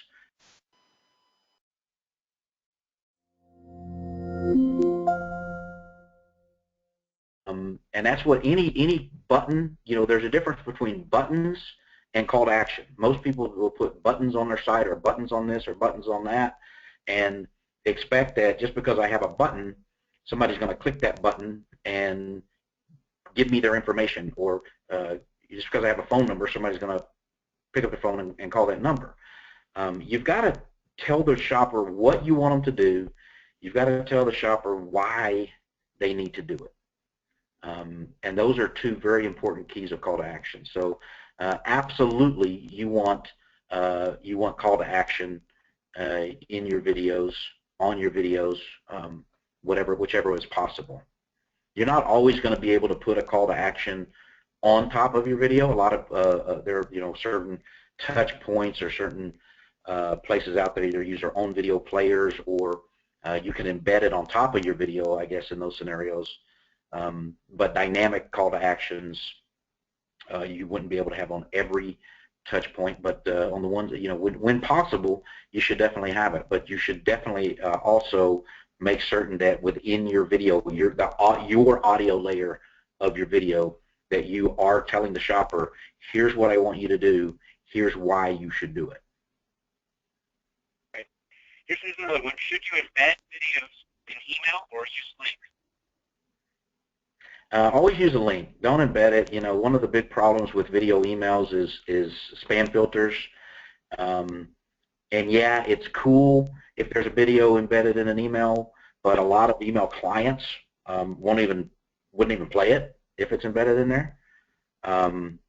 And that's what any button, you know, there's a difference between buttons and call to action. Most people will put buttons on their site or buttons on this or buttons on that and expect that just because I have a button, somebody's going to click that button and give me their information, or just because I have a phone number, somebody's going to pick up the phone and call that number. You've got to tell the shopper what you want them to do. You've got to tell the shopper why they need to do it. And those are two very important keys of call to action. So absolutely, you want call to action in your videos, on your videos, whichever is possible. You're not always going to be able to put a call to action on top of your video. A lot of there are certain touch points or certain places out there either use their own video players or you can embed it on top of your video, I guess, in those scenarios. But dynamic call to actions you wouldn't be able to have on every touch point, but on the ones that, when possible, you should definitely have it. But you should definitely also make certain that within your video, your audio layer of your video, that you are telling the shopper, here's what I want you to do, here's why you should do it. Right. Here's another one. Should you embed videos in email or use links? Always use a link. Don't embed it. One of the big problems with video emails is spam filters. And yeah, it's cool if there's a video embedded in an email, but a lot of email clients wouldn't even play it if it's embedded in there. And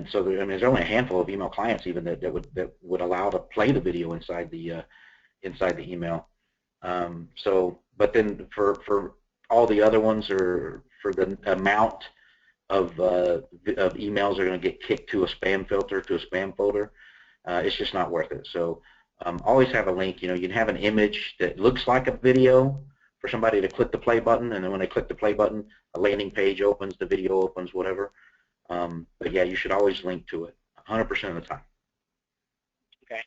so there's only a handful of email clients even that would allow to play the video inside the email. But then for all the other ones, or for the amount of emails are going to get kicked to a spam filter, to a spam folder, it's just not worth it. So always have a link. You can have an image that looks like a video for somebody to click the play button, and then when they click the play button, a landing page opens, the video opens, whatever. But yeah, you should always link to it 100% of the time. Okay.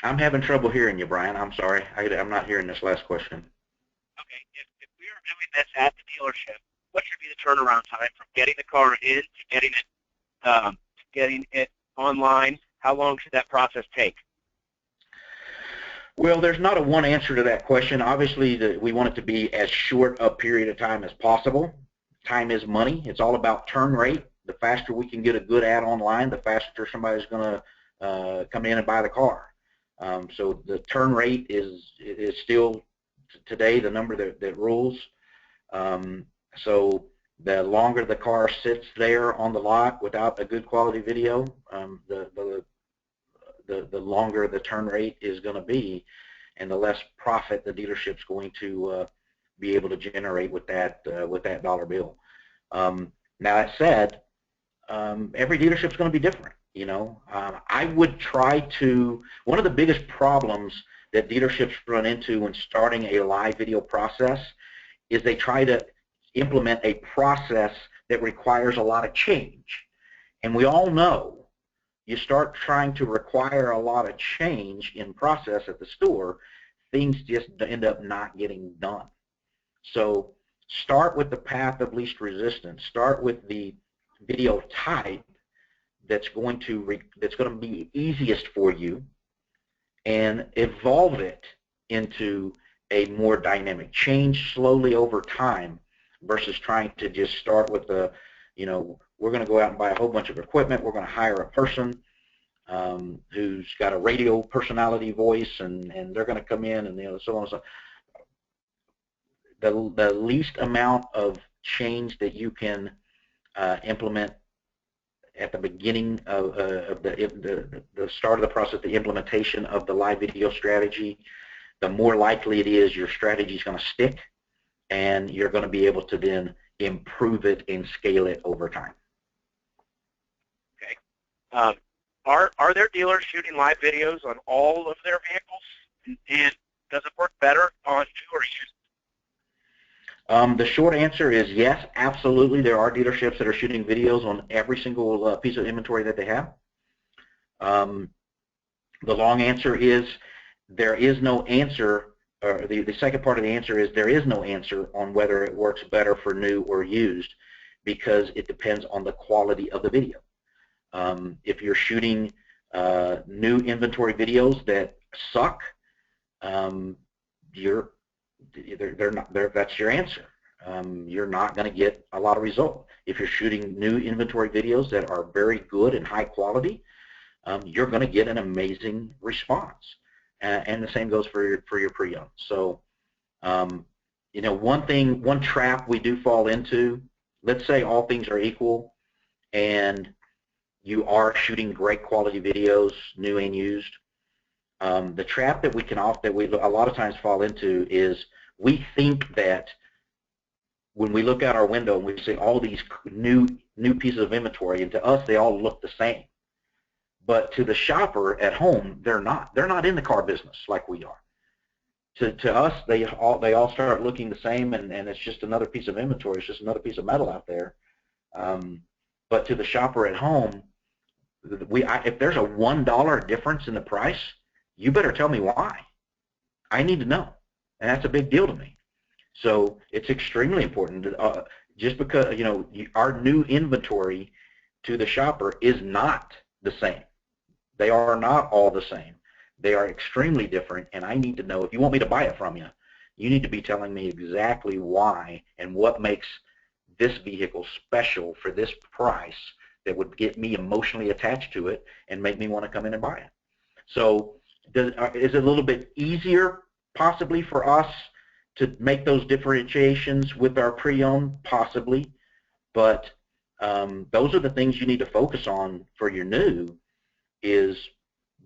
I'm having trouble hearing you, Brian. I'm sorry. I'm not hearing this last question. Okay. If we are doing this at the dealership, what should be the turnaround time from getting the car in to getting it online? How long should that process take? Well, there's not a one answer to that question. Obviously, we want it to be as short a period of time as possible. Time is money. It's all about turn rate. The faster we can get a good ad online, the faster somebody's going to come in and buy the car. So the turn rate is still today the number that rules. So the longer the car sits there on the lot without a good quality video, the longer the turn rate is going to be, and the less profit the dealership's going to be able to generate with that dollar bill. Now that said, every dealership's going to be different. I would try to. One of the biggest problems that dealerships run into when starting a live video process is they try to implement a process that requires a lot of change, and we all know. You start trying to require a lot of change in process at the store, things just end up not getting done. So start with the path of least resistance. Start with the video type that's going to be easiest for you, and evolve it into a more dynamic. Change slowly over time versus trying to just start with the, we're going to go out and buy a whole bunch of equipment. We're going to hire a person who's got a radio personality voice, and they're going to come in and so on and so on. The least amount of change that you can implement at the beginning of the start of the process, the implementation of the live video strategy, the more likely it is your strategy is going to stick, and you're going to be able to then improve it and scale it over time. Okay. Are there dealers shooting live videos on all of their vehicles, and does it work better on new or used? The short answer is yes, absolutely. There are dealerships that are shooting videos on every single piece of inventory that they have. The long answer is there is no answer, or the second part of the answer is there is no answer on whether it works better for new or used, because it depends on the quality of the video. If you're shooting new inventory videos that suck, that's your answer. You're not going to get a lot of result. If you're shooting new inventory videos that are very good and high quality, you're going to get an amazing response. And the same goes for your pre-owned. So, one trap we do fall into. Let's say all things are equal, and you are shooting great quality videos, new and used. The trap that we a lot of times fall into is we think that when we look out our window and we see all these new pieces of inventory, and to us they all look the same. But to the shopper at home, they're not. They're not in the car business like we are. To us, they all start looking the same, and it's just another piece of inventory. It's just another piece of metal out there. But to the shopper at home, if there's a $1 difference in the price, you better tell me why. I need to know, and that's a big deal to me. So it's extremely important. Just because our new inventory to the shopper is not the same. They are not all the same. They are extremely different, and I need to know. If you want me to buy it from you, you need to be telling me exactly why and what makes this vehicle special for this price that would get me emotionally attached to it and make me want to come in and buy it. So is it a little bit easier possibly for us to make those differentiations with our pre-owned? Possibly, but those are the things you need to focus on for your new. Is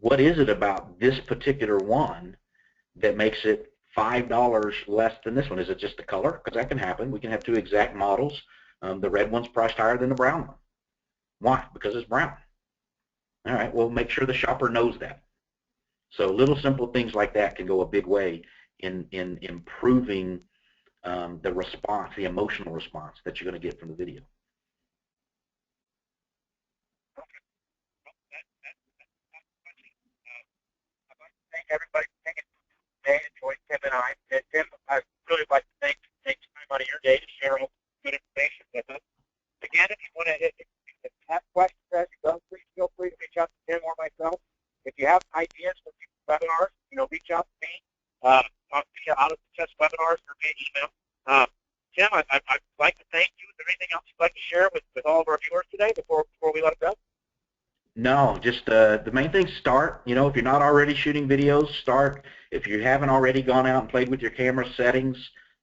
what is it about this particular one that makes it $5 less than this one? Is it just the color? Because that can happen. We can have two exact models. The red one's priced higher than the brown one. Why? Because it's brown. All right, well, make sure the shopper knows that. So little simple things like that can go a big way in improving the response, the emotional response that you're going to get from the video. Everybody for taking today and join Tim and I. And Tim, I really would like to take time out of your day to share all good information with us. Again, if you want to have questions as you go, please feel free to reach out to Tim or myself. If you have ideas for future webinars, reach out to me via Auto Success webinars or via email. Tim, I'd like to thank you. Is there anything else you'd like to share with all of our viewers today before we let it go? No, just the main thing, start. If you're not already shooting videos, start. If you haven't already gone out and played with your camera settings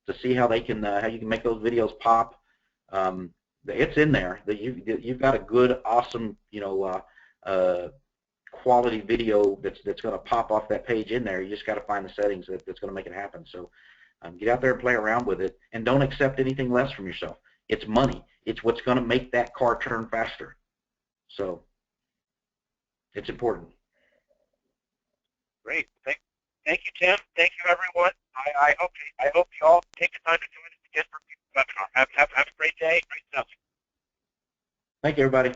to see how you can make those videos pop, it's in there. You've got a good, awesome, quality video that's going to pop off that page in there. You just got to find the settings that's going to make it happen. So get out there and play around with it, and don't accept anything less from yourself. It's money. It's what's going to make that car turn faster. So it's important. Great. Thank you, Tim. Thank you, everyone. I hope you all take the time to join us again for a webinar. Have a great day. Great stuff. Thank you, everybody.